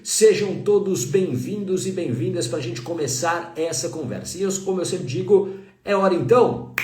Sejam todos bem-vindos e bem-vindas para a gente começar essa conversa. E como eu sempre digo, é hora então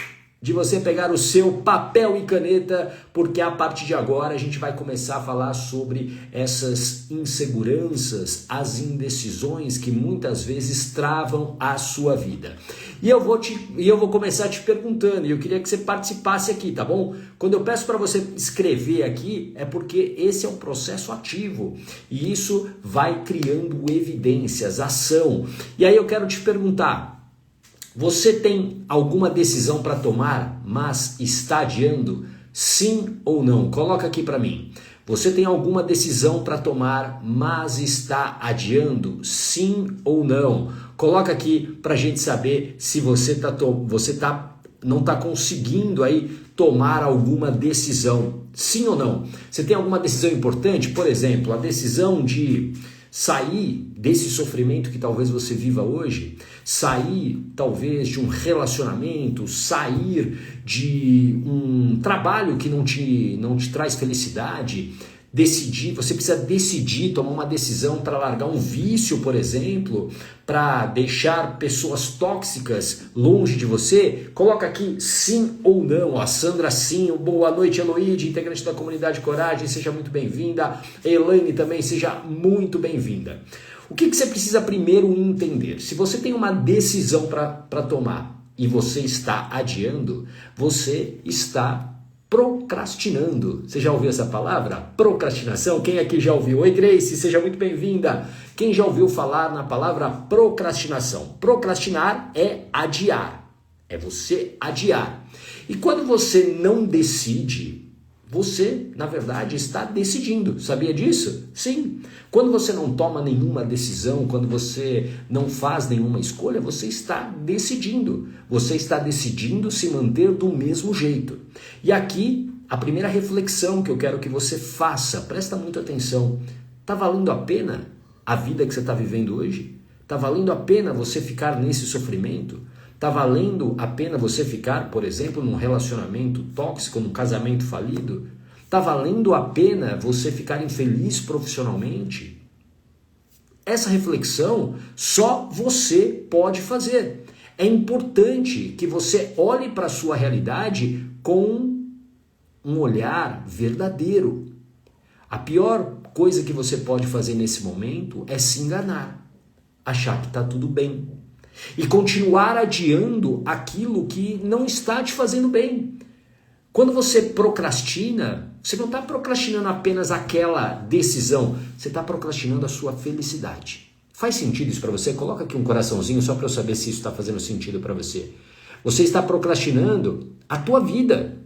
de você pegar o seu papel e caneta, porque a partir de agora a gente vai começar a falar sobre essas inseguranças, as indecisões que muitas vezes travam a sua vida. E eu vou começar te perguntando, e eu queria que você participasse aqui, tá bom? Quando eu peço para você escrever aqui, é porque esse é um processo ativo, e isso vai criando evidências, ação. E aí eu quero te perguntar, você tem alguma decisão para tomar, mas está adiando? Sim ou não? Coloca aqui para mim. Você tem alguma decisão para tomar, mas está adiando? Sim ou não? Coloca aqui para a gente saber se você não está conseguindo aí tomar alguma decisão. Sim ou não? Você tem alguma decisão importante? Por exemplo, a decisão de sair desse sofrimento que talvez você viva hoje, sair talvez de um relacionamento, sair de um trabalho que não te traz felicidade, você precisa decidir, tomar uma decisão para largar um vício, por exemplo, para deixar pessoas tóxicas longe de você. Coloca aqui sim ou não. A Sandra sim, boa noite Eloide, integrante da comunidade Coragem, seja muito bem-vinda. Elaine também, seja muito bem-vinda. O que você precisa primeiro entender? Se você tem uma decisão para tomar e você está adiando, você está procrastinando. Você já ouviu essa palavra? Procrastinação? Quem aqui já ouviu? Oi Grace, seja muito bem-vinda. Quem já ouviu falar na palavra procrastinação? Procrastinar é adiar. É você adiar. E quando você não decide, você, na verdade, está decidindo. Sabia disso? Sim. Quando você não toma nenhuma decisão, quando você não faz nenhuma escolha, você está decidindo. Você está decidindo se manter do mesmo jeito. E aqui, a primeira reflexão que eu quero que você faça, presta muita atenção. Está valendo a pena a vida que você está vivendo hoje? Está valendo a pena você ficar nesse sofrimento? Está valendo a pena você ficar, por exemplo, num relacionamento tóxico, num casamento falido? Está valendo a pena você ficar infeliz profissionalmente? Essa reflexão só você pode fazer. É importante que você olhe para a sua realidade com um olhar verdadeiro. A pior coisa que você pode fazer nesse momento é se enganar, achar que está tudo bem e continuar adiando aquilo que não está te fazendo bem. Quando você procrastina, você não está procrastinando apenas aquela decisão, você está procrastinando a sua felicidade. Faz sentido isso para você? Coloca aqui um coraçãozinho só para eu saber se isso está fazendo sentido para você. Você está procrastinando a tua vida.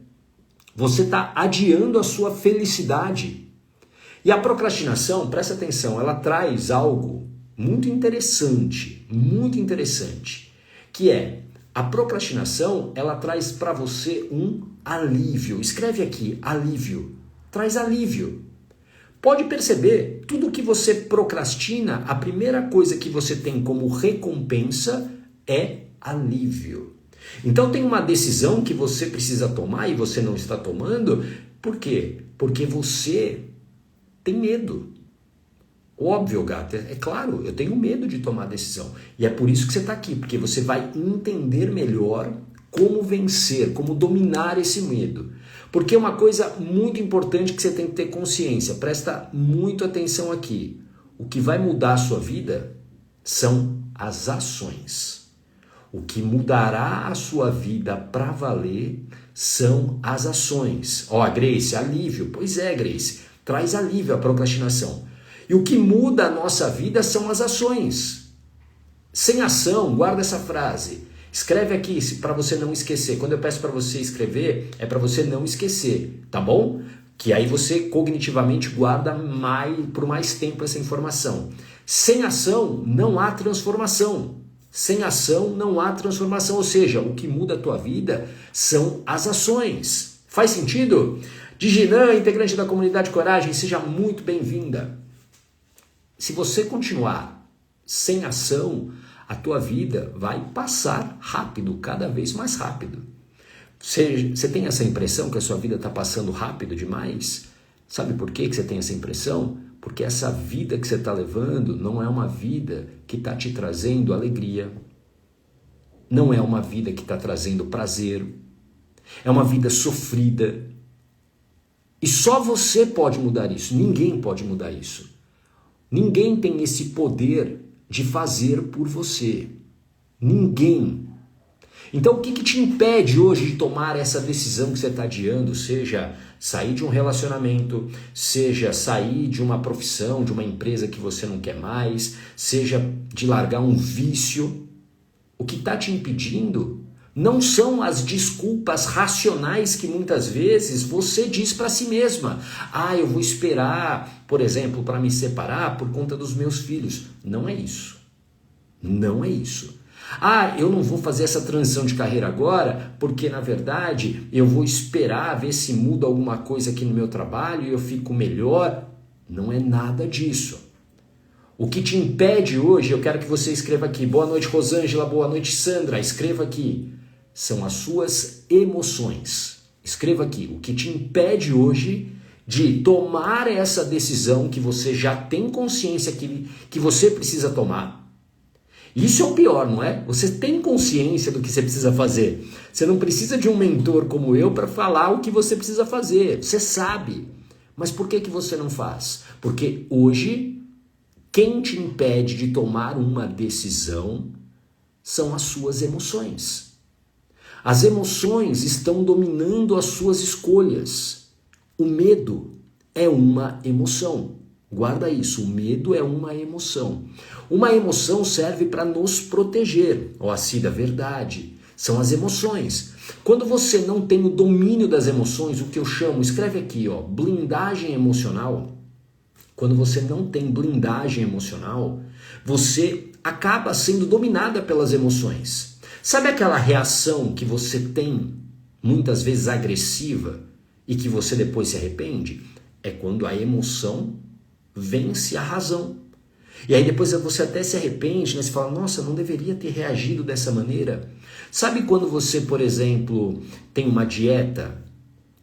Você está adiando a sua felicidade. E a procrastinação, presta atenção, ela traz algo muito interessante, que é a procrastinação, ela traz para você um alívio. Escreve aqui, alívio. Traz alívio. Pode perceber, tudo que você procrastina, a primeira coisa que você tem como recompensa é alívio. Então tem uma decisão que você precisa tomar e você não está tomando. Por quê? Porque você tem medo. Óbvio, gata, é claro, eu tenho medo de tomar decisão. E é por isso que você está aqui, porque você vai entender melhor como vencer, como dominar esse medo. Porque é uma coisa muito importante que você tem que ter consciência, presta muito atenção aqui. O que vai mudar a sua vida são as ações. O que mudará a sua vida para valer são as ações. Ó, Grace, alívio. Pois é, Grace, traz alívio à procrastinação. E o que muda a nossa vida são as ações. Sem ação, guarda essa frase. Escreve aqui para você não esquecer. Quando eu peço para você escrever, é para você não esquecer, tá bom? Que aí você cognitivamente guarda por mais tempo essa informação. Sem ação, não há transformação. Sem ação, não há transformação. Ou seja, o que muda a tua vida são as ações. Faz sentido? Diginan, integrante da comunidade Coragem, seja muito bem-vinda. Se você continuar sem ação, a tua vida vai passar rápido, cada vez mais rápido. Você tem essa impressão que a sua vida está passando rápido demais? Sabe por que você tem essa impressão? Porque essa vida que você está levando não é uma vida que está te trazendo alegria, não é uma vida que está trazendo prazer, é uma vida sofrida. E só você pode mudar isso, ninguém pode mudar isso. Ninguém tem esse poder de fazer por você. Ninguém. Então o que te impede hoje de tomar essa decisão que você está adiando, seja sair de um relacionamento, seja sair de uma profissão, de uma empresa que você não quer mais, seja de largar um vício? O que está te impedindo não são as desculpas racionais que muitas vezes você diz para si mesma. Ah, eu vou esperar, por exemplo, para me separar por conta dos meus filhos. Não é isso. Não é isso. Ah, eu não vou fazer essa transição de carreira agora porque, na verdade, eu vou esperar ver se muda alguma coisa aqui no meu trabalho e eu fico melhor. Não é nada disso. O que te impede hoje, eu quero que você escreva aqui. Boa noite, Rosângela. Boa noite, Sandra. Escreva aqui. São as suas emoções. Escreva aqui. O que te impede hoje de tomar essa decisão que você já tem consciência que você precisa tomar. Isso é o pior, não é? Você tem consciência do que você precisa fazer. Você não precisa de um mentor como eu para falar o que você precisa fazer. Você sabe. Mas por que você não faz? Porque hoje, quem te impede de tomar uma decisão são as suas emoções. As emoções estão dominando as suas escolhas. O medo é uma emoção. Guarda isso, o medo é uma emoção. Uma emoção serve para nos proteger. Ó, a Cida, verdade. São as emoções. Quando você não tem o domínio das emoções, o que eu chamo, escreve aqui, ó, blindagem emocional. Quando você não tem blindagem emocional, você acaba sendo dominada pelas emoções. Sabe aquela reação que você tem, muitas vezes agressiva, e que você depois se arrepende? É quando a emoção vence a razão. E aí depois você até se arrepende, né? Você fala, nossa, não deveria ter reagido dessa maneira. Sabe quando você, por exemplo, tem uma dieta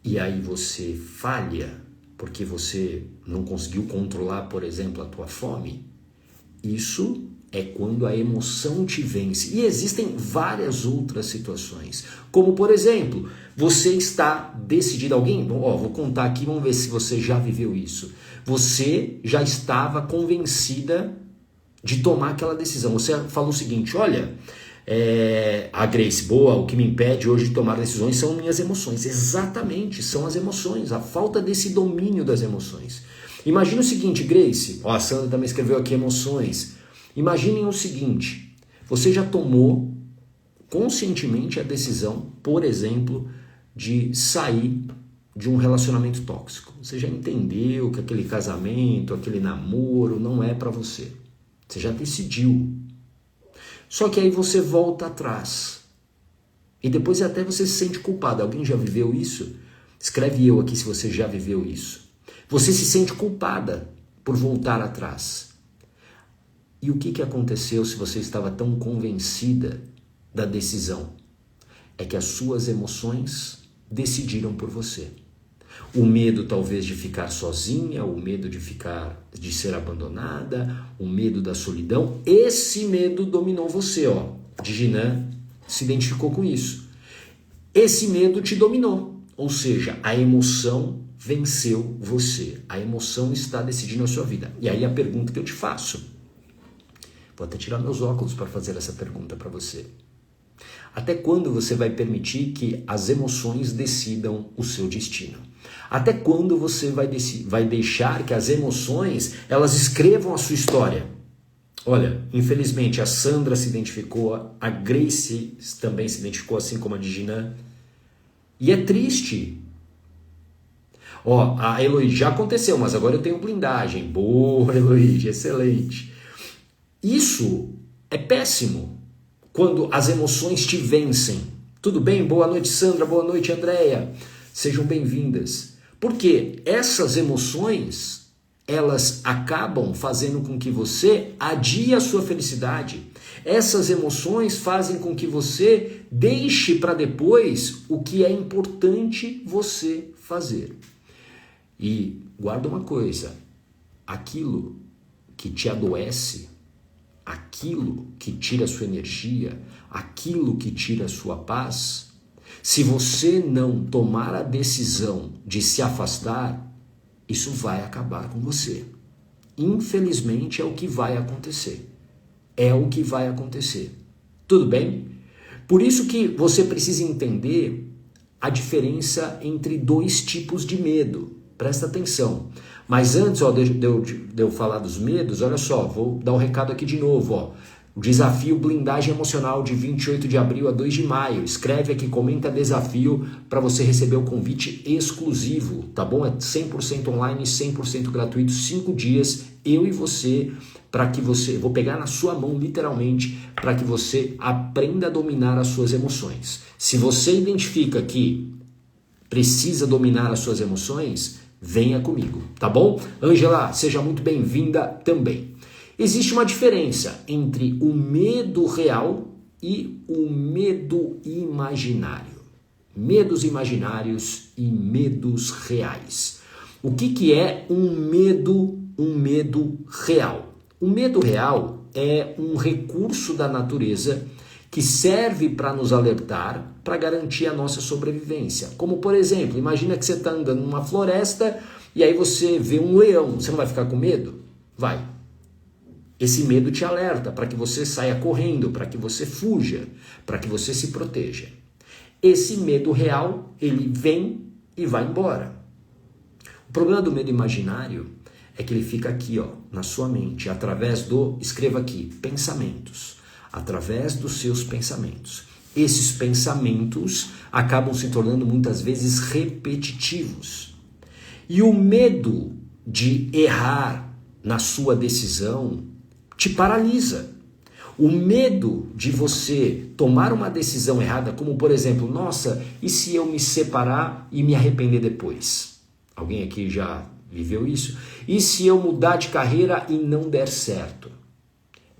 e aí você falha porque você não conseguiu controlar, por exemplo, a tua fome? Isso é quando a emoção te vence. E existem várias outras situações. Como, por exemplo, você está decidido, vou contar aqui, vamos ver se você já viveu isso. Você já estava convencida de tomar aquela decisão. Você falou o seguinte, olha, a Grace, boa, o que me impede hoje de tomar decisões são minhas emoções. Exatamente, são as emoções, a falta desse domínio das emoções. Imagina o seguinte, Grace, a Sandra também escreveu aqui emoções. Imaginem o seguinte, você já tomou conscientemente a decisão, por exemplo, de sair de um relacionamento tóxico. Você já entendeu que aquele casamento, aquele namoro não é para você. Você já decidiu. Só que aí você volta atrás. E depois até você se sente culpado. Alguém já viveu isso? Escreve eu aqui se você já viveu isso. Você se sente culpada por voltar atrás. E o que aconteceu se você estava tão convencida da decisão? É que as suas emoções decidiram por você. O medo talvez de ficar sozinha, o medo de ser abandonada, o medo da solidão, esse medo dominou você, ó. Diginan se identificou com isso. Esse medo te dominou, ou seja, a emoção venceu você. A emoção está decidindo a sua vida. E aí a pergunta que eu te faço, vou até tirar meus óculos para fazer essa pergunta para você. Até quando você vai permitir que as emoções decidam o seu destino? Até quando você vai deixar que as emoções elas escrevam a sua história? Olha, infelizmente a Sandra se identificou, a Grace também se identificou, assim como a Diginan. E é triste. Ó, a Heloísa, já aconteceu, mas agora eu tenho blindagem. Boa, Heloísa, excelente. Isso é péssimo. Quando as emoções te vencem. Tudo bem? Boa noite, Sandra. Boa noite, Andréia. Sejam bem-vindas. Porque essas emoções, elas acabam fazendo com que você adie a sua felicidade. Essas emoções fazem com que você deixe para depois o que é importante você fazer. E guarda uma coisa, aquilo que te adoece, aquilo que tira a sua energia, aquilo que tira a sua paz, se você não tomar a decisão de se afastar, isso vai acabar com você. Infelizmente é o que vai acontecer. É o que vai acontecer. Tudo bem? Por isso que você precisa entender a diferença entre dois tipos de medo. Presta atenção. Mas antes de eu falar dos medos, olha só, vou dar um recado aqui de novo. Ó. O desafio Blindagem Emocional de 28 de abril a 2 de maio. Escreve aqui, comenta desafio para você receber o convite exclusivo, tá bom? É 100% online, 100% gratuito, 5 dias, eu e você, para que você, vou pegar na sua mão literalmente, para que você aprenda a dominar as suas emoções. Se você identifica que precisa dominar as suas emoções, venha comigo, tá bom? Ângela, seja muito bem-vinda também. Existe uma diferença entre o medo real e o medo imaginário. Medos imaginários e medos reais. O que é um medo real? O medo real é um recurso da natureza que serve para nos alertar, para garantir a nossa sobrevivência. Como, por exemplo, imagina que você está andando numa floresta e aí você vê um leão. Você não vai ficar com medo? Vai. Esse medo te alerta para que você saia correndo, para que você fuja, para que você se proteja. Esse medo real, ele vem e vai embora. O problema do medo imaginário é que ele fica aqui, ó, na sua mente, através escreva aqui, pensamentos. Através dos seus pensamentos. Esses pensamentos acabam se tornando muitas vezes repetitivos. E o medo de errar na sua decisão te paralisa. O medo de você tomar uma decisão errada, como por exemplo, nossa, e se eu me separar e me arrepender depois? Alguém aqui já viveu isso? E se eu mudar de carreira e não der certo?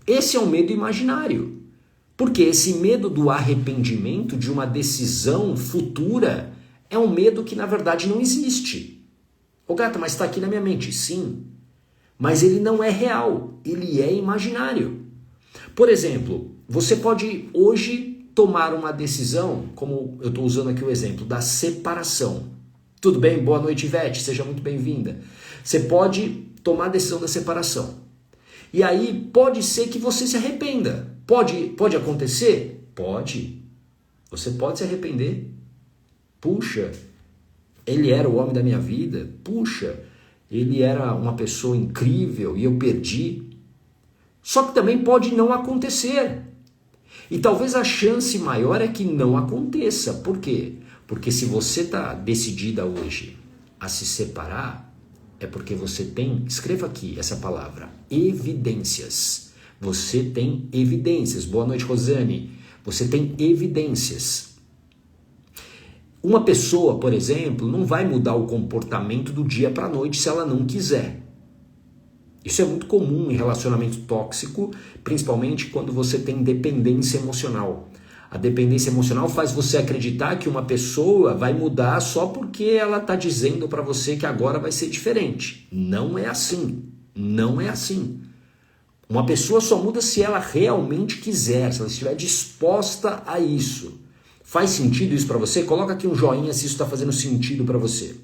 Esse é um medo imaginário, porque esse medo do arrependimento de uma decisão futura é um medo que na verdade não existe. Ô gata, mas está aqui na minha mente. Sim, mas ele não é real, ele é imaginário. Por exemplo, você pode hoje tomar uma decisão, como eu estou usando aqui o exemplo, da separação. Tudo bem? Boa noite, Ivete, seja muito bem-vinda. Você pode tomar a decisão da separação. E aí pode ser que você se arrependa. Pode acontecer? Pode. Você pode se arrepender. Puxa, ele era o homem da minha vida. Puxa, ele era uma pessoa incrível e eu perdi. Só que também pode não acontecer. E talvez a chance maior é que não aconteça. Por quê? Porque se você está decidida hoje a se separar, é porque você tem, escreva aqui essa palavra, evidências. Você tem evidências. Boa noite, Rosane. Você tem evidências. Uma pessoa, por exemplo, não vai mudar o comportamento do dia para a noite se ela não quiser. Isso é muito comum em relacionamento tóxico, principalmente quando você tem dependência emocional. A dependência emocional faz você acreditar que uma pessoa vai mudar só porque ela está dizendo para você que agora vai ser diferente. Não é assim. Não é assim. Uma pessoa só muda se ela realmente quiser, se ela estiver disposta a isso. Faz sentido isso para você? Coloca aqui um joinha se isso está fazendo sentido para você.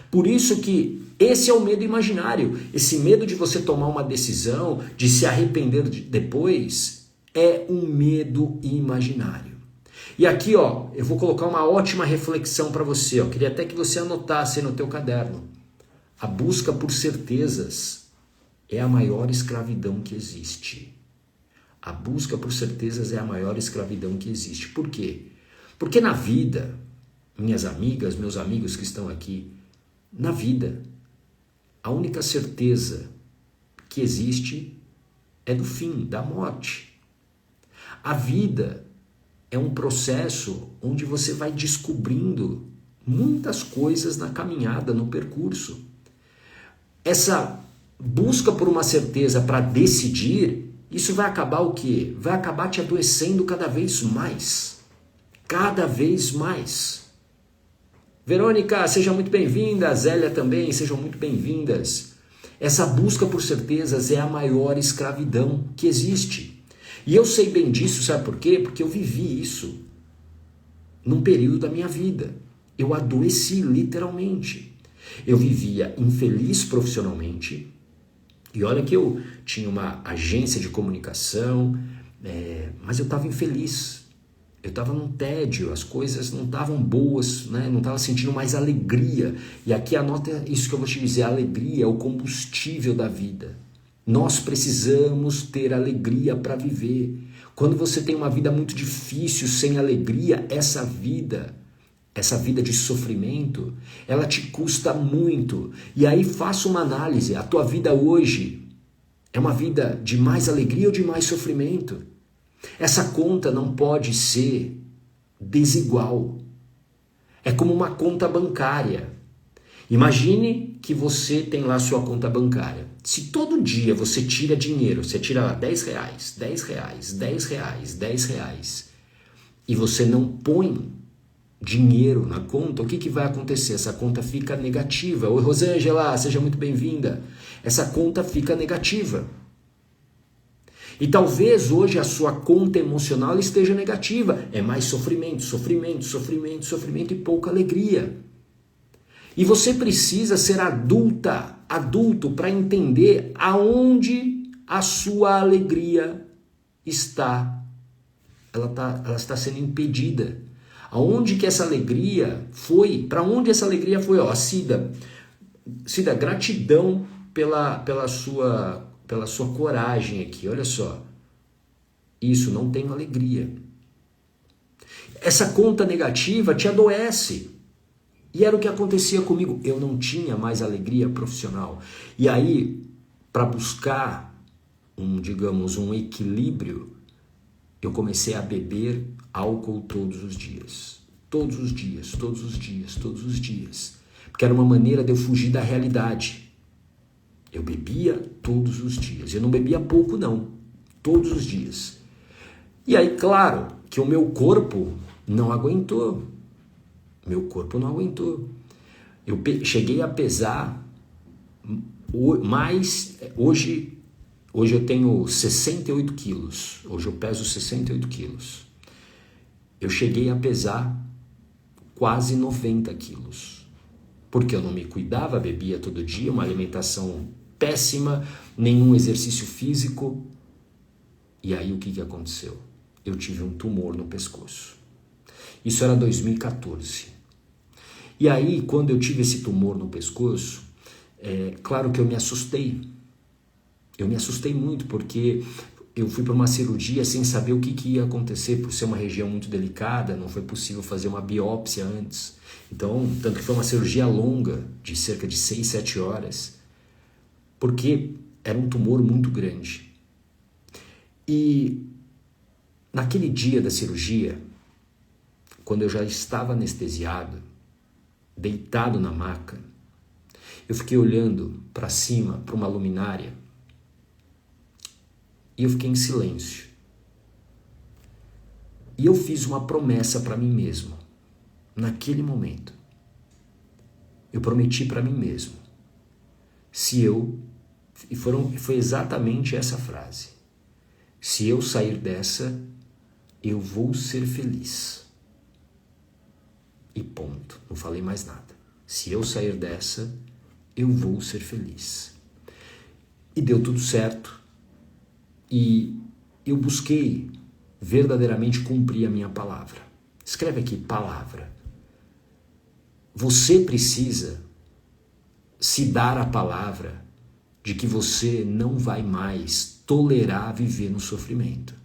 Por isso que esse é o medo imaginário. Esse medo de você tomar uma decisão, de se arrepender depois, é um medo imaginário. E aqui, ó, eu vou colocar uma ótima reflexão para você. Eu queria até que você anotasse no teu caderno. A busca por certezas é a maior escravidão que existe. A busca por certezas é a maior escravidão que existe. Por quê? Porque na vida, minhas amigas, meus amigos que estão aqui, na vida, a única certeza que existe é do fim, da morte. A vida é um processo onde você vai descobrindo muitas coisas na caminhada, no percurso. Essa busca por uma certeza para decidir, isso vai acabar o quê? Vai acabar te adoecendo cada vez mais. Cada vez mais. Verônica, seja muito bem-vinda. Zélia também, sejam muito bem-vindas. Essa busca por certezas é a maior escravidão que existe. E eu sei bem disso, sabe por quê? Porque eu vivi isso num período da minha vida. Eu adoeci literalmente. Eu vivia infeliz profissionalmente. E olha que eu tinha uma agência de comunicação, mas eu estava infeliz. Eu estava num tédio, as coisas não estavam boas, né? Não estava sentindo mais alegria. E aqui anota isso que eu vou te dizer, a alegria é o combustível da vida. Nós precisamos ter alegria para viver. Quando você tem uma vida muito difícil, sem alegria, essa vida de sofrimento, ela te custa muito. E aí faça uma análise, a tua vida hoje é uma vida de mais alegria ou de mais sofrimento? Essa conta não pode ser desigual. É como uma conta bancária. Imagine que você tem lá sua conta bancária. Se todo dia você tira dinheiro, você tira lá R$10, R$10, R$10, R$10, e você não põe dinheiro na conta, o que vai acontecer? Essa conta fica negativa. Oi, Rosângela, seja muito bem-vinda. Essa conta fica negativa. E talvez hoje a sua conta emocional esteja negativa. É mais sofrimento, sofrimento, sofrimento, sofrimento e pouca alegria. E você precisa ser adulto para entender aonde a sua alegria está. Ela está sendo impedida. Aonde que essa alegria foi? Para onde essa alegria foi? Ó, Cida, gratidão pela sua coragem aqui. Olha só. Isso, não tenho alegria. Essa conta negativa te adoece. E era o que acontecia comigo. Eu não tinha mais alegria profissional. E aí, para buscar um equilíbrio, eu comecei a beber álcool todos os dias. Todos os dias, todos os dias, todos os dias. Porque era uma maneira de eu fugir da realidade. Eu bebia todos os dias. Eu não bebia pouco, não. Todos os dias. E aí, claro, que o meu corpo não aguentou. Meu corpo não aguentou. Eu cheguei a pesar mais. Hoje eu tenho 68 quilos. Hoje eu peso 68 quilos. Eu cheguei a pesar quase 90 quilos. Porque eu não me cuidava, bebia todo dia, uma alimentação péssima, nenhum exercício físico. E aí o que aconteceu? Eu tive um tumor no pescoço. Isso era 2014. E aí, quando eu tive esse tumor no pescoço, claro que eu me assustei. Eu me assustei muito, porque eu fui para uma cirurgia sem saber o que ia acontecer, por ser uma região muito delicada, não foi possível fazer uma biópsia antes. Então, tanto que foi uma cirurgia longa, de cerca de 6, 7 horas, porque era um tumor muito grande. E naquele dia da cirurgia, quando eu já estava anestesiado, deitado na maca, eu fiquei olhando para cima, para uma luminária, e eu fiquei em silêncio. E eu fiz uma promessa para mim mesmo, naquele momento. Eu prometi para mim mesmo, foi exatamente essa frase: se eu sair dessa, eu vou ser feliz. E ponto, não falei mais nada. Se eu sair dessa, eu vou ser feliz. E deu tudo certo. E eu busquei verdadeiramente cumprir a minha palavra. Escreve aqui, palavra. Você precisa se dar a palavra de que você não vai mais tolerar viver no sofrimento.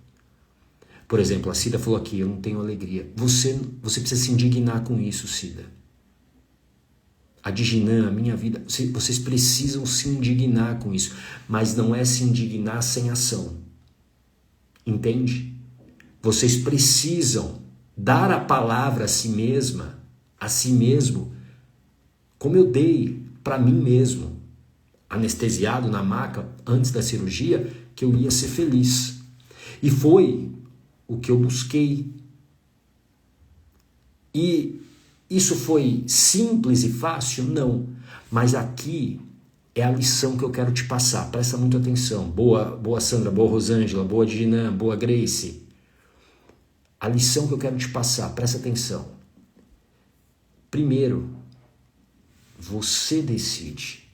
Por exemplo, a Cida falou aqui, eu não tenho alegria. Você precisa se indignar com isso, Cida. A Diginã, a minha vida, vocês precisam se indignar com isso. Mas não é se indignar sem ação. Entende? Vocês precisam dar a palavra a si mesma, a si mesmo, como eu dei para mim mesmo, anestesiado na maca antes da cirurgia, que eu ia ser feliz. E foi o que eu busquei. E isso foi simples e fácil? Não. Mas aqui é a lição que eu quero te passar. Presta muita atenção. Boa Sandra, boa Rosângela, boa Dinã, boa Grace. A lição que eu quero te passar, presta atenção. Primeiro, você decide.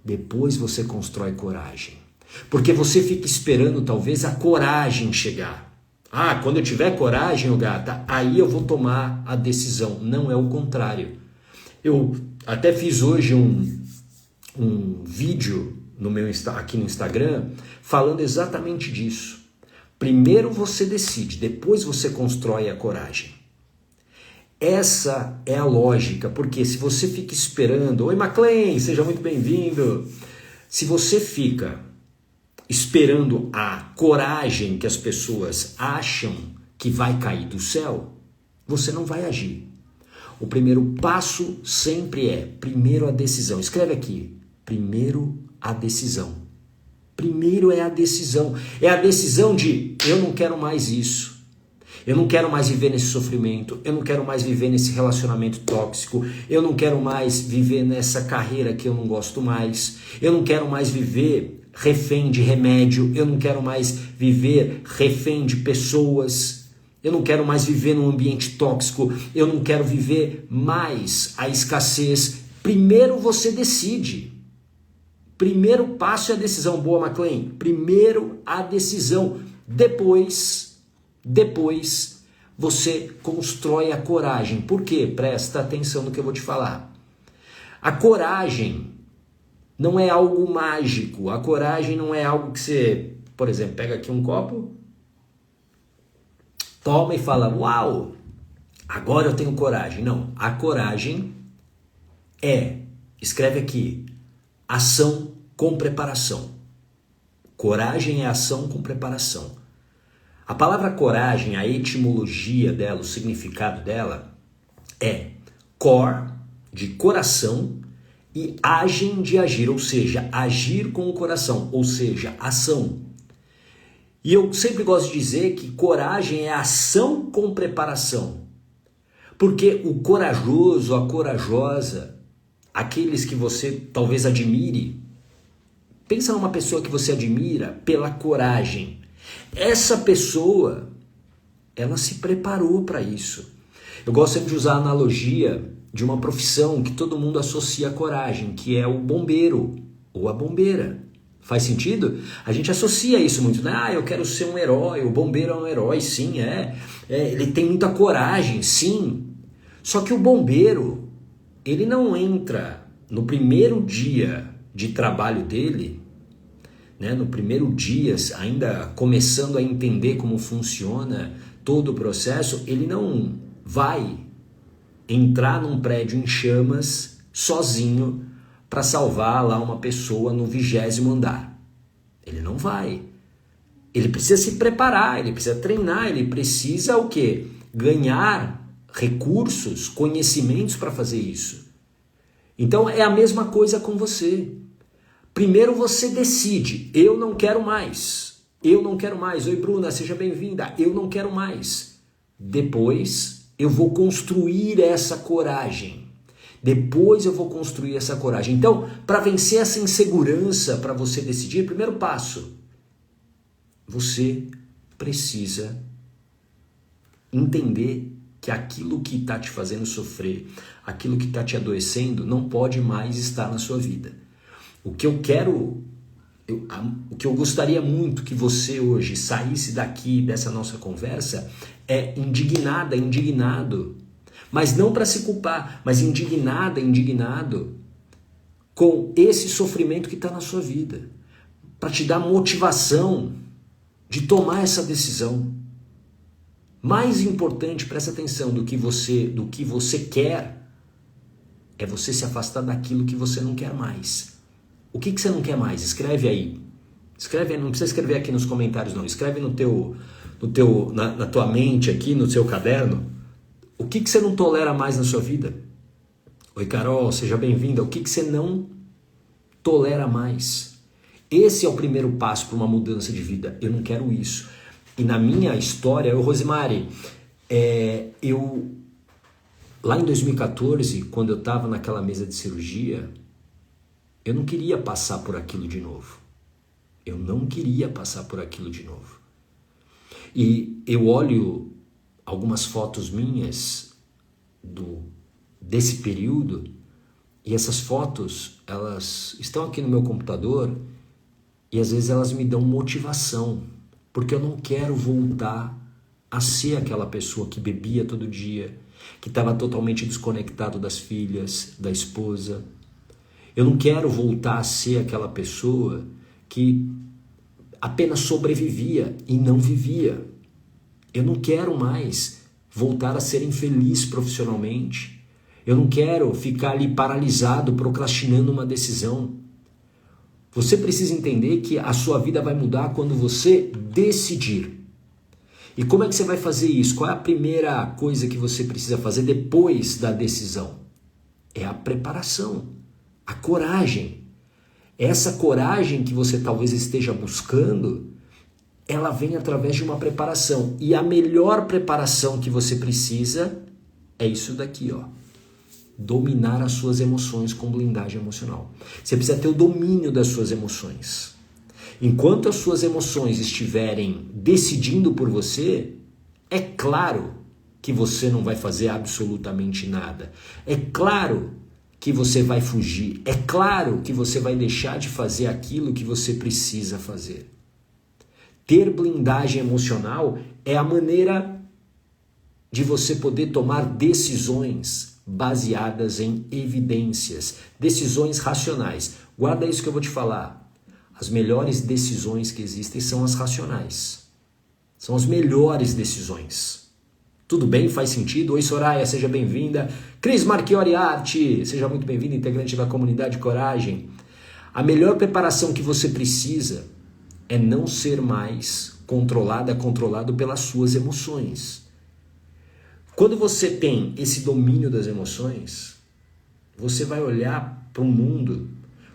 Depois você constrói coragem. Porque você fica esperando talvez a coragem chegar. Ah, quando eu tiver coragem, gata, aí eu vou tomar a decisão. Não, é o contrário. Eu até fiz hoje um vídeo aqui no Instagram falando exatamente disso. Primeiro você decide, depois você constrói a coragem. Essa é a lógica, porque se você fica esperando... Oi, McLean, seja muito bem-vindo. Se você fica esperando a coragem que as pessoas acham que vai cair do céu, você não vai agir. O primeiro passo sempre é, primeiro a decisão. Escreve aqui, primeiro a decisão. Primeiro é a decisão. É a decisão de, eu não quero mais isso. Eu não quero mais viver nesse sofrimento. Eu não quero mais viver nesse relacionamento tóxico. Eu não quero mais viver nessa carreira que eu não gosto mais. Eu não quero mais viver refém de remédio. Eu não quero mais viver refém de pessoas. Eu não quero mais viver num ambiente tóxico. Eu não quero viver mais a escassez. Primeiro você decide. Primeiro passo é a decisão. Boa, McLean. Primeiro a decisão. Depois você constrói a coragem. Por quê? Presta atenção no que eu vou te falar. A coragem não é algo mágico. A coragem não é algo que você, por exemplo, pega aqui um copo, toma e fala, uau, agora eu tenho coragem. Não, a coragem é, escreve aqui, ação com preparação. Coragem é ação com preparação. A palavra coragem, a etimologia dela, o significado dela é cor, de coração, e agem de agir, ou seja, agir com o coração, ou seja, ação. E eu sempre gosto de dizer que coragem é ação com preparação. Porque o corajoso, a corajosa, aqueles que você talvez admire, pensa numa pessoa que você admira pela coragem. Essa pessoa, ela se preparou para isso. Eu gosto sempre de usar a analogia de uma profissão que todo mundo associa a coragem, que é o bombeiro ou a bombeira. Faz sentido? A gente associa isso muito, né? Ah, eu quero ser um herói, o bombeiro é um herói, sim, ele tem muita coragem, sim. Só que o bombeiro, ele não entra no primeiro dia de trabalho dele, né, no primeiro dia, ainda começando a entender como funciona todo o processo, ele não vai entrar num prédio em chamas sozinho para salvar lá uma pessoa no 20º andar. Ele não vai. Ele precisa se preparar, ele precisa treinar, ele precisa o quê? Ganhar recursos, conhecimentos para fazer isso. Então é a mesma coisa com você. Primeiro você decide, eu não quero mais. Eu não quero mais. Oi, Bruna, seja bem-vinda. Eu não quero mais. Depois eu vou construir essa coragem. Depois eu vou construir essa coragem. Então, para vencer essa insegurança, para você decidir, primeiro passo, você precisa entender que aquilo que está te fazendo sofrer, aquilo que está te adoecendo, não pode mais estar na sua vida. O que eu gostaria muito que você hoje saísse daqui dessa nossa conversa é indignado, mas não para se culpar, mas indignado com esse sofrimento que está na sua vida, para te dar motivação de tomar essa decisão. Mais importante, presta atenção, do que você quer, é você se afastar daquilo que você não quer mais. O que você não quer mais? Escreve aí. Escreve aí, não precisa escrever aqui nos comentários não. Escreve na tua mente aqui, no seu caderno. O que você não tolera mais na sua vida? Oi, Carol, seja bem-vinda. O que você não tolera mais? Esse é o primeiro passo para uma mudança de vida. Eu não quero isso. E na minha história, Rosemary, lá em 2014, quando eu estava naquela mesa de cirurgia, Eu não queria passar por aquilo de novo. Eu não queria passar por aquilo de novo. E eu olho algumas fotos minhas desse período, e essas fotos, elas estão aqui no meu computador, e às vezes elas me dão motivação, porque eu não quero voltar a ser aquela pessoa que bebia todo dia, que estava totalmente desconectado das filhas, da esposa. Eu não quero voltar a ser aquela pessoa que apenas sobrevivia e não vivia. Eu não quero mais voltar a ser infeliz profissionalmente. Eu não quero ficar ali paralisado, procrastinando uma decisão. Você precisa entender que a sua vida vai mudar quando você decidir. E como é que você vai fazer isso? Qual é a primeira coisa que você precisa fazer depois da decisão? É a preparação, a coragem. Essa coragem que você talvez esteja buscando, ela vem através de uma preparação. E a melhor preparação que você precisa é isso daqui, ó. Dominar as suas emoções com blindagem emocional. Você precisa ter o domínio das suas emoções. Enquanto as suas emoções estiverem decidindo por você, é claro que você não vai fazer absolutamente nada. É claro que você vai fugir. É claro que você vai deixar de fazer aquilo que você precisa fazer. Ter blindagem emocional é a maneira de você poder tomar decisões baseadas em evidências, decisões racionais. Guarda isso que eu vou te falar. As melhores decisões que existem são as racionais. São as melhores decisões. Tudo bem? Faz sentido? Oi, Soraya, seja bem-vinda. Cris Marchiori Arte, seja muito bem-vinda, integrante da comunidade Coragem. A melhor preparação que você precisa é não ser mais controlado pelas suas emoções. Quando você tem esse domínio das emoções, você vai olhar para o mundo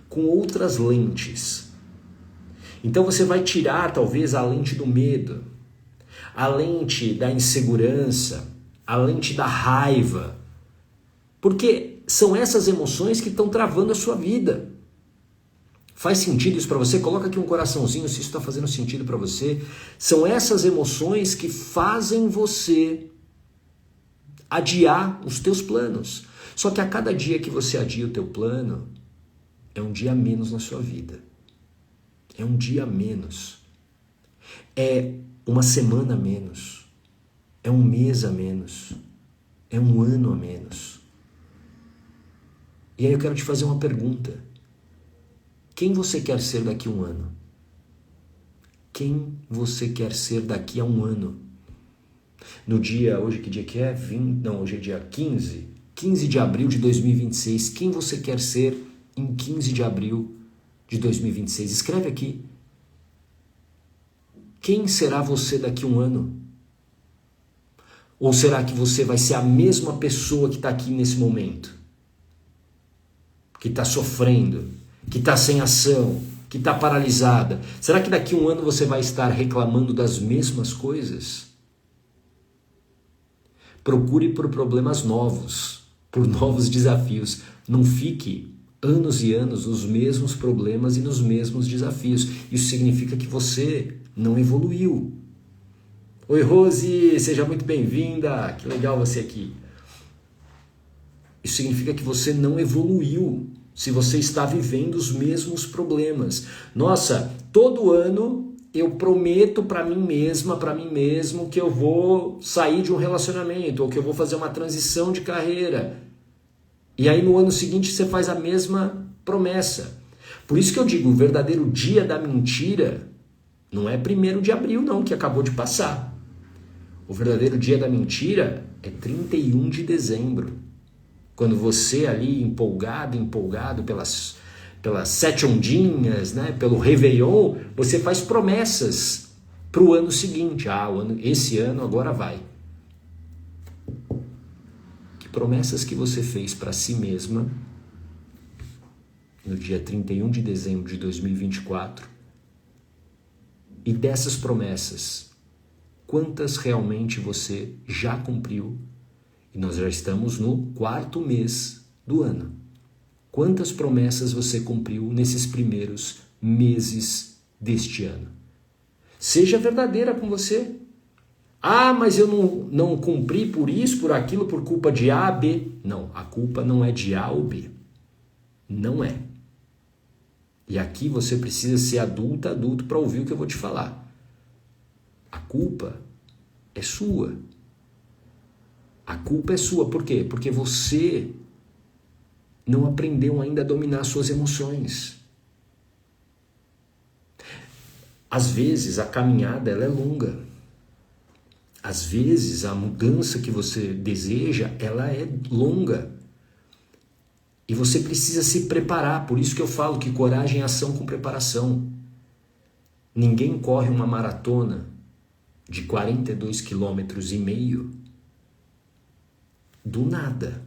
com outras lentes. Então você vai tirar talvez a lente do medo, a lente da insegurança, a lente da raiva, porque são essas emoções que estão travando a sua vida. Faz sentido isso para você? Coloca aqui um coraçãozinho se isso está fazendo sentido para você. São essas emoções que fazem você adiar os teus planos. Só que a cada dia que você adia o teu plano, é um dia a menos na sua vida. É um dia a menos. É uma semana a menos. É um mês a menos. É um ano a menos. E aí eu quero te fazer uma pergunta. Quem você quer ser daqui a um ano? Quem você quer ser daqui a um ano? No dia, hoje que dia que é? Hoje é dia 15 de abril de 2026. Quem você quer ser em 15 de abril de 2026? Escreve aqui. Quem será você daqui a um ano? Ou será que você vai ser a mesma pessoa que está aqui nesse momento? Que está sofrendo, que está sem ação, que está paralisada? Será que daqui a um ano você vai estar reclamando das mesmas coisas? Procure por problemas novos, por novos desafios. Não fique anos e anos nos mesmos problemas e nos mesmos desafios. Isso significa que você não evoluiu. Oi, Rose, seja muito bem-vinda. Que legal você aqui. Isso significa que você não evoluiu se você está vivendo os mesmos problemas. Nossa, todo ano eu prometo para mim mesma, para mim mesmo, que eu vou sair de um relacionamento ou que eu vou fazer uma transição de carreira. E aí no ano seguinte você faz a mesma promessa. Por isso que eu digo, o verdadeiro dia da mentira não é 1º de abril não, que acabou de passar. O verdadeiro dia da mentira é 31 de dezembro. Quando você ali empolgado pelas 7 ondinhas, né, pelo Réveillon, você faz promessas para o ano seguinte. Esse ano agora vai. Que promessas que você fez para si mesma no dia 31 de dezembro de 2024? E dessas promessas, quantas realmente você já cumpriu? E nós já estamos no 4º mês do ano. Quantas promessas você cumpriu nesses primeiros meses deste ano? Seja verdadeira com você. Ah, mas eu não cumpri por isso, por aquilo, por culpa de A, B. Não, a culpa não é de A ou B. Não é. E aqui você precisa ser adulto para ouvir o que eu vou te falar. A culpa é sua. A culpa é sua. Por quê? Porque você não aprendeu ainda a dominar suas emoções. Às vezes a caminhada ela é longa. Às vezes a mudança que você deseja, ela é longa. E você precisa se preparar. Por isso que eu falo que coragem é ação com preparação. Ninguém corre uma maratona de 42,5 km do nada.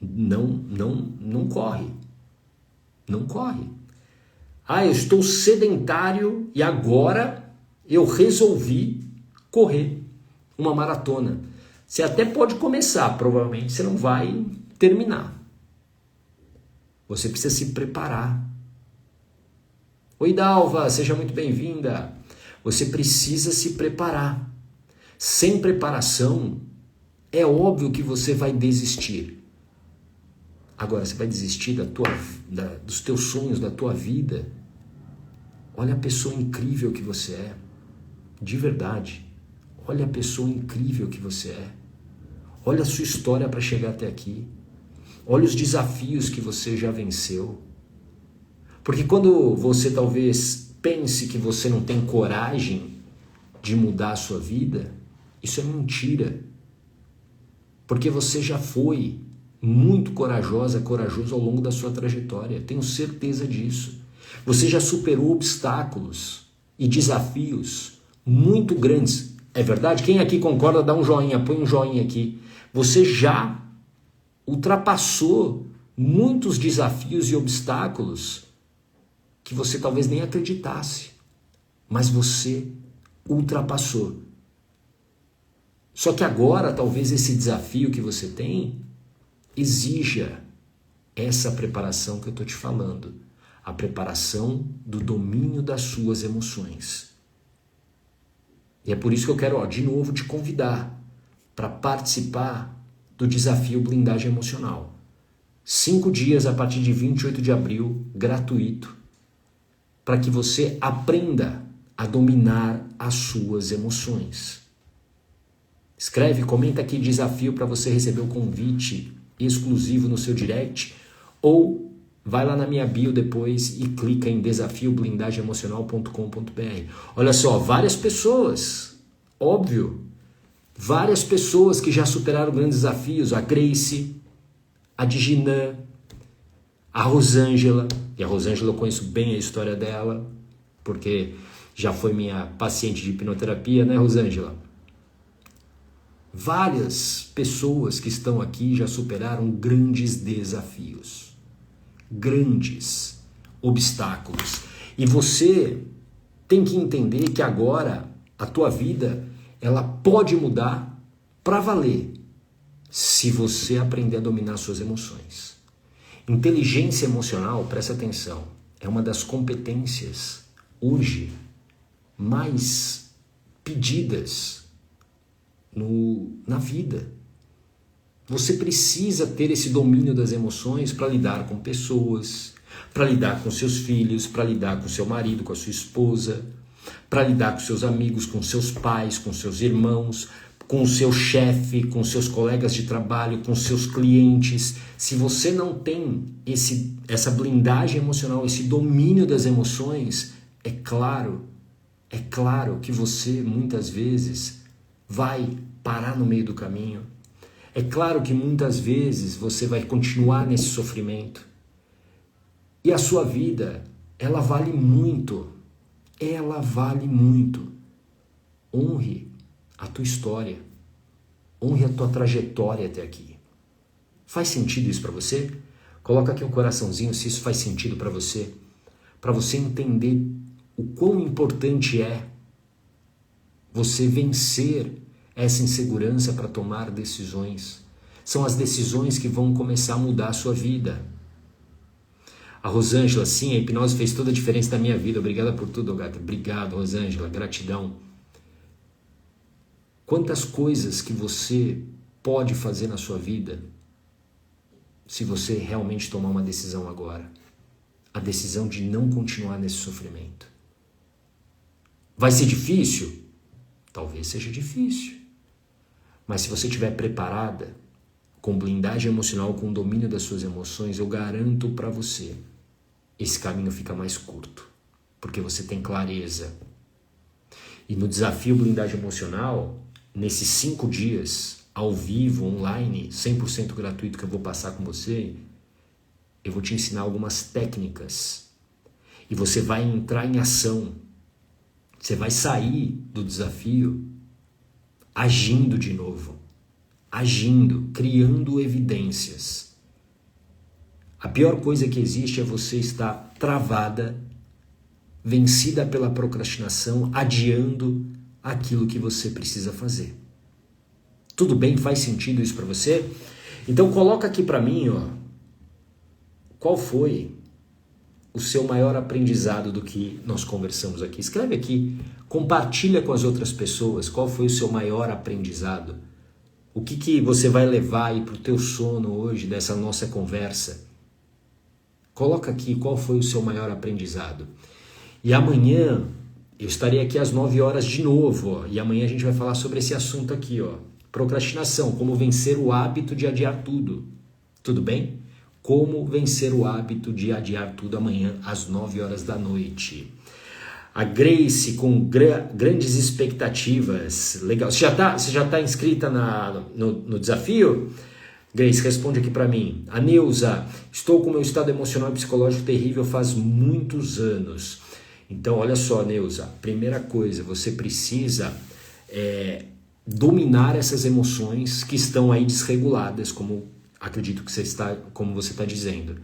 Não corre. Não corre. Ah, eu estou sedentário e agora eu resolvi correr uma maratona. Você até pode começar, provavelmente você não vai terminar. Você precisa se preparar. Oi, Dalva, seja muito bem-vinda. Você precisa se preparar. Sem preparação, é óbvio que você vai desistir. Agora, você vai desistir dos teus sonhos, da tua vida. Olha a pessoa incrível que você é. De verdade. Olha a pessoa incrível que você é. Olha a sua história para chegar até aqui. Olha os desafios que você já venceu. Porque quando você talvez pense que você não tem coragem de mudar a sua vida, isso é mentira. Porque você já foi muito corajoso ao longo da sua trajetória. Tenho certeza disso. Você já superou obstáculos e desafios muito grandes. É verdade? Quem aqui concorda, dá um joinha, põe um joinha aqui. Você já ultrapassou muitos desafios e obstáculos que você talvez nem acreditasse, mas você ultrapassou. Só que agora, talvez esse desafio que você tem exija essa preparação que eu estou te falando, a preparação do domínio das suas emoções. E é por isso que eu quero, de novo, te convidar para participar do desafio Blindagem Emocional. 5 dias a partir de 28 de abril, gratuito, para que você aprenda a dominar as suas emoções. Escreve, comenta aqui desafio para você receber o convite exclusivo no seu direct, ou vai lá na minha bio depois e clica em desafioblindageemocional.com.br. Olha só, várias pessoas, óbvio, várias pessoas que já superaram grandes desafios, a Grace, a Diginã, a Rosângela, e a Rosângela eu conheço bem a história dela, porque já foi minha paciente de hipnoterapia, né, Rosângela? Várias pessoas que estão aqui já superaram grandes desafios, grandes obstáculos. E você tem que entender que agora a tua vida, ela pode mudar para valer, se você aprender a dominar suas emoções. Inteligência emocional, presta atenção, é uma das competências hoje mais pedidas na vida. Você precisa ter esse domínio das emoções para lidar com pessoas, para lidar com seus filhos, para lidar com seu marido, com a sua esposa, para lidar com seus amigos, com seus pais, com seus irmãos, com o seu chefe, com seus colegas de trabalho, com seus clientes. Se você não tem essa blindagem emocional, esse domínio das emoções, é claro que você muitas vezes vai parar no meio do caminho. É claro que muitas vezes você vai continuar nesse sofrimento. E a sua vida, ela vale muito. Ela vale muito. Honre a tua história. Honre a tua trajetória até aqui. Faz sentido isso para você? Coloca aqui um coraçãozinho se isso faz sentido para você entender o quão importante é você vencer essa insegurança para tomar decisões. São as decisões que vão começar a mudar a sua vida. A Rosângela, sim, a hipnose fez toda a diferença na minha vida. Obrigada por tudo, gata. Obrigado, Rosângela. Gratidão. Quantas coisas que você pode fazer na sua vida se você realmente tomar uma decisão agora. A decisão de não continuar nesse sofrimento. Vai ser difícil? Talvez seja difícil. Mas se você estiver preparada, com blindagem emocional, com domínio das suas emoções, eu garanto para você, esse caminho fica mais curto. Porque você tem clareza. E no desafio blindagem emocional, nesses 5 dias, ao vivo, online, 100% gratuito que eu vou passar com você, eu vou te ensinar algumas técnicas. E você vai entrar em ação. Você vai sair do desafio agindo de novo. Agindo, criando evidências. A pior coisa que existe é você estar travada, vencida pela procrastinação, adiando aquilo que você precisa fazer. Tudo bem? Faz sentido isso para você? Então coloca aqui para mim, qual foi o seu maior aprendizado do que nós conversamos aqui? Escreve aqui, compartilha com as outras pessoas qual foi o seu maior aprendizado. O que você vai levar aí para o teu sono hoje dessa nossa conversa? Coloca aqui qual foi o seu maior aprendizado. E amanhã eu estarei aqui às 9 horas de novo. E amanhã a gente vai falar sobre esse assunto aqui. Procrastinação, como vencer o hábito de adiar tudo. Tudo bem? Como vencer o hábito de adiar tudo amanhã às 9 horas da noite. A Grace com grandes expectativas. Legal. Você já tá inscrita no desafio? Grace, responde aqui para mim. A Neuza, estou com meu estado emocional e psicológico terrível faz muitos anos. Então, olha só, Neuza. Primeira coisa, você precisa dominar essas emoções que estão aí desreguladas, como acredito que como você está dizendo.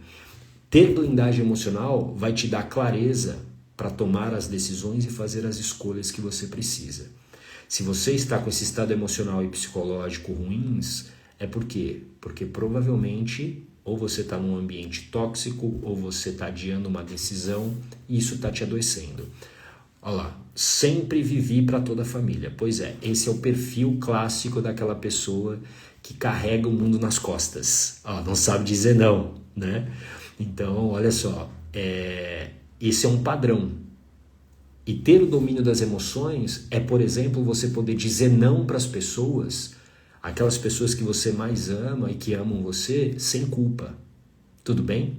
Ter blindagem emocional vai te dar clareza para tomar as decisões e fazer as escolhas que você precisa. Se você está com esse estado emocional e psicológico ruins, é por quê? Porque provavelmente ou você está num ambiente tóxico ou você está adiando uma decisão e isso está te adoecendo. Olha lá, sempre vivi para toda a família. Pois é, esse é o perfil clássico daquela pessoa que carrega o mundo nas costas. Não sabe dizer não, né? Então, olha só, esse é um padrão. E ter o domínio das emoções é, por exemplo, você poder dizer não para as pessoas, aquelas pessoas que você mais ama e que amam você, sem culpa. Tudo bem?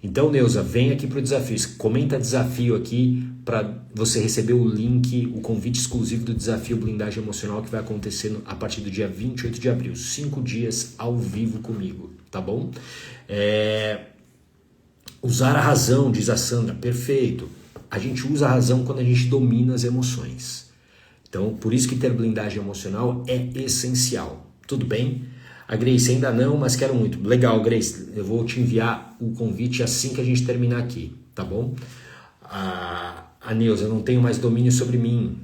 Então, Neuza, vem aqui para o desafio. Comenta desafio aqui para você receber o link, o convite exclusivo do desafio Blindagem Emocional que vai acontecer a partir do dia 28 de abril. 5 dias ao vivo comigo, tá bom? Usar a razão, diz a Sandra. Perfeito. A gente usa a razão quando a gente domina as emoções. Então, por isso que ter blindagem emocional é essencial. Tudo bem? A Grace ainda não, mas quero muito. Legal, Grace. Eu vou te enviar o convite assim que a gente terminar aqui, tá bom? A Neuza, eu não tenho mais domínio sobre mim.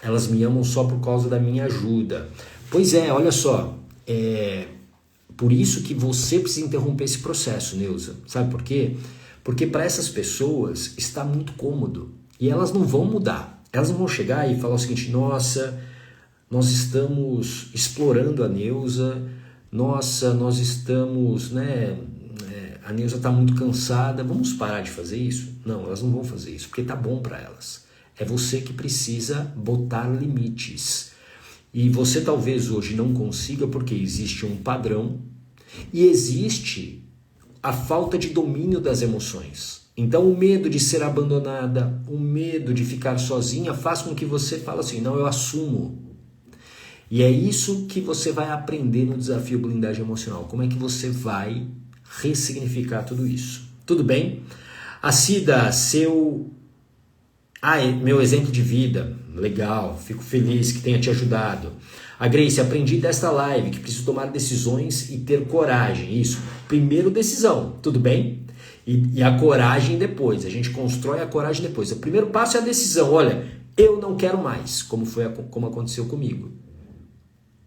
Elas me amam só por causa da minha ajuda. Pois é, olha só. Por isso que você precisa interromper esse processo, Neuza. Sabe por quê? Porque para essas pessoas está muito cômodo. E elas não vão mudar. Elas não vão chegar e falar o seguinte: nossa, nós estamos explorando a Neuza, nossa, nós estamos, a Neuza está muito cansada, vamos parar de fazer isso? Não, elas não vão fazer isso, porque tá bom para elas. É você que precisa botar limites. E você talvez hoje não consiga porque existe um padrão e existe a falta de domínio das emoções. Então o medo de ser abandonada, o medo de ficar sozinha faz com que você fale assim: não, eu assumo. E é isso que você vai aprender no desafio Blindagem Emocional. Como é que você vai ressignificar tudo isso? Tudo bem? A Cida, meu exemplo de vida. Legal, fico feliz que tenha te ajudado. A Grace, aprendi desta live que preciso tomar decisões e ter coragem. Isso, primeiro decisão, tudo bem? E a coragem depois, a gente constrói a coragem depois. O primeiro passo é a decisão. Olha, eu não quero mais, como aconteceu comigo.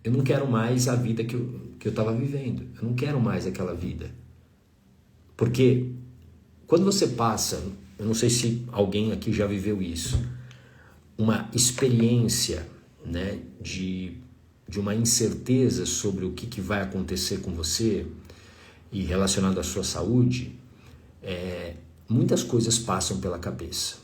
eu não quero mais a vida que eu estava vivendo. Eu não quero mais aquela vida. Porque quando você passa, eu não sei se alguém aqui já viveu isso, uma experiência, né, de uma incerteza sobre o que vai acontecer com você e relacionado à sua saúde, muitas coisas passam pela cabeça.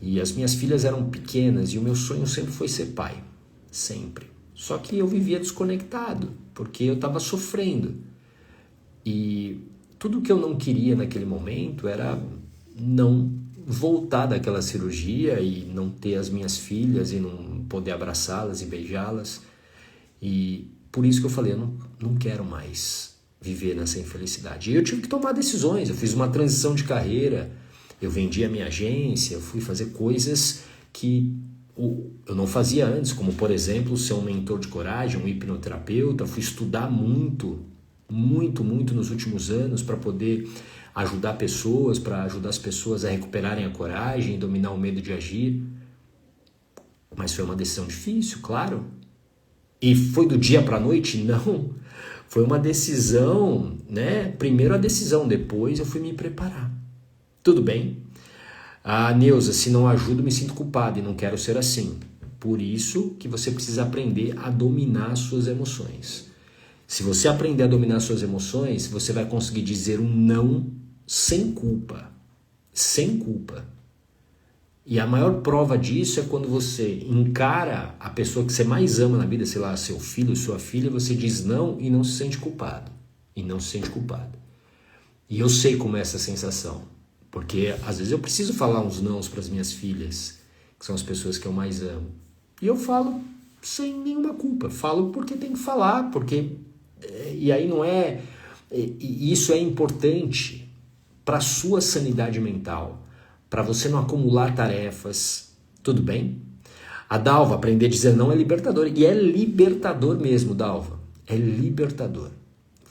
E as minhas filhas eram pequenas e o meu sonho sempre foi ser pai. Sempre. Só que eu vivia desconectado, porque eu estava sofrendo. E tudo que eu não queria naquele momento era não voltar daquela cirurgia e não ter as minhas filhas e não poder abraçá-las e beijá-las. E por isso que eu falei, eu não quero mais viver nessa infelicidade. E eu tive que tomar decisões, eu fiz uma transição de carreira, eu vendi a minha agência, eu fui fazer coisas que eu não fazia antes, como por exemplo ser um mentor de coragem, um hipnoterapeuta. Fui estudar muito nos últimos anos para poder ajudar pessoas, para ajudar as pessoas a recuperarem a coragem, dominar o medo de agir. Mas foi uma decisão difícil, claro. E foi do dia para a noite? Não. Foi uma decisão, né? Primeiro a decisão, depois eu fui me preparar. Tudo bem? Ah, Neuza, se não ajudo, me sinto culpado e não quero ser assim. Por isso que você precisa aprender a dominar as suas emoções. Se você aprender a dominar as suas emoções, você vai conseguir dizer um não sem culpa. Sem culpa. E a maior prova disso é quando você encara a pessoa que você mais ama na vida, sei lá, seu filho, sua filha, você diz não e não se sente culpado. E não se sente culpado. E eu sei como é essa sensação. Porque às vezes eu preciso falar uns nãos para as minhas filhas, que são as pessoas que eu mais amo. E eu falo sem nenhuma culpa. Falo porque tem que falar, porque... E aí não é... E isso é importante para a sua sanidade mental, para você não acumular tarefas. Tudo bem? A Dalva, aprender a dizer não é libertador. E é libertador mesmo, Dalva. É libertador.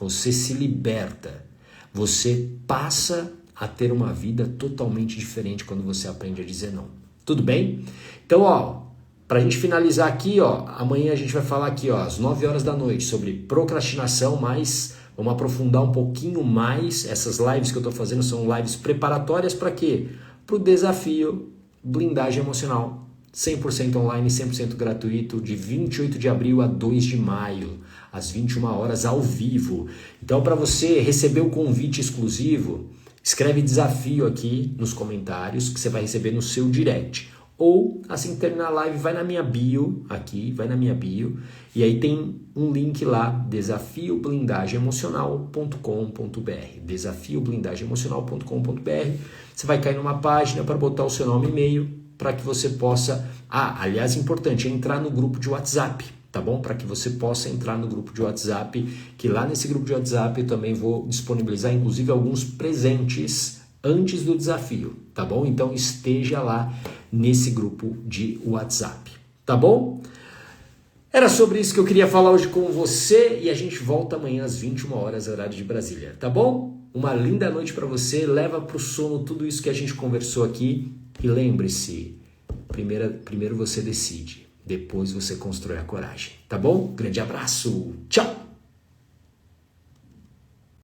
Você se liberta. Você passa a ter uma vida totalmente diferente quando você aprende a dizer não. Tudo bem? Então, ó, pra gente finalizar aqui, ó, amanhã a gente vai falar aqui, ó, às 9 horas da noite, sobre procrastinação, mas vamos aprofundar um pouquinho mais. Essas lives que eu tô fazendo são lives preparatórias para quê? Pro desafio Blindagem Emocional. 100% online, 100% gratuito, de 28 de abril a 2 de maio, às 21 horas, ao vivo. Então, para você receber o convite exclusivo, escreve desafio aqui nos comentários que você vai receber no seu direct. Ou, assim que terminar a live, vai na minha bio, aqui, vai na minha bio, e aí tem um link lá, desafioblindageemocional.com.br, desafioblindageemocional.com.br. Você vai cair numa página para botar o seu nome e e-mail, para que você possa... Ah, aliás, importante, entrar no grupo de WhatsApp, tá bom? Para que você possa entrar no grupo de WhatsApp, que lá nesse grupo de WhatsApp eu também vou disponibilizar, inclusive, alguns presentes antes do desafio, tá bom? Então esteja lá nesse grupo de WhatsApp, tá bom? Era sobre isso que eu queria falar hoje com você e a gente volta amanhã às 21 horas, horário de Brasília, tá bom? Uma linda noite para você, leva para o sono tudo isso que a gente conversou aqui e lembre-se, primeiro você decide, depois você constrói a coragem, tá bom? Grande abraço, tchau!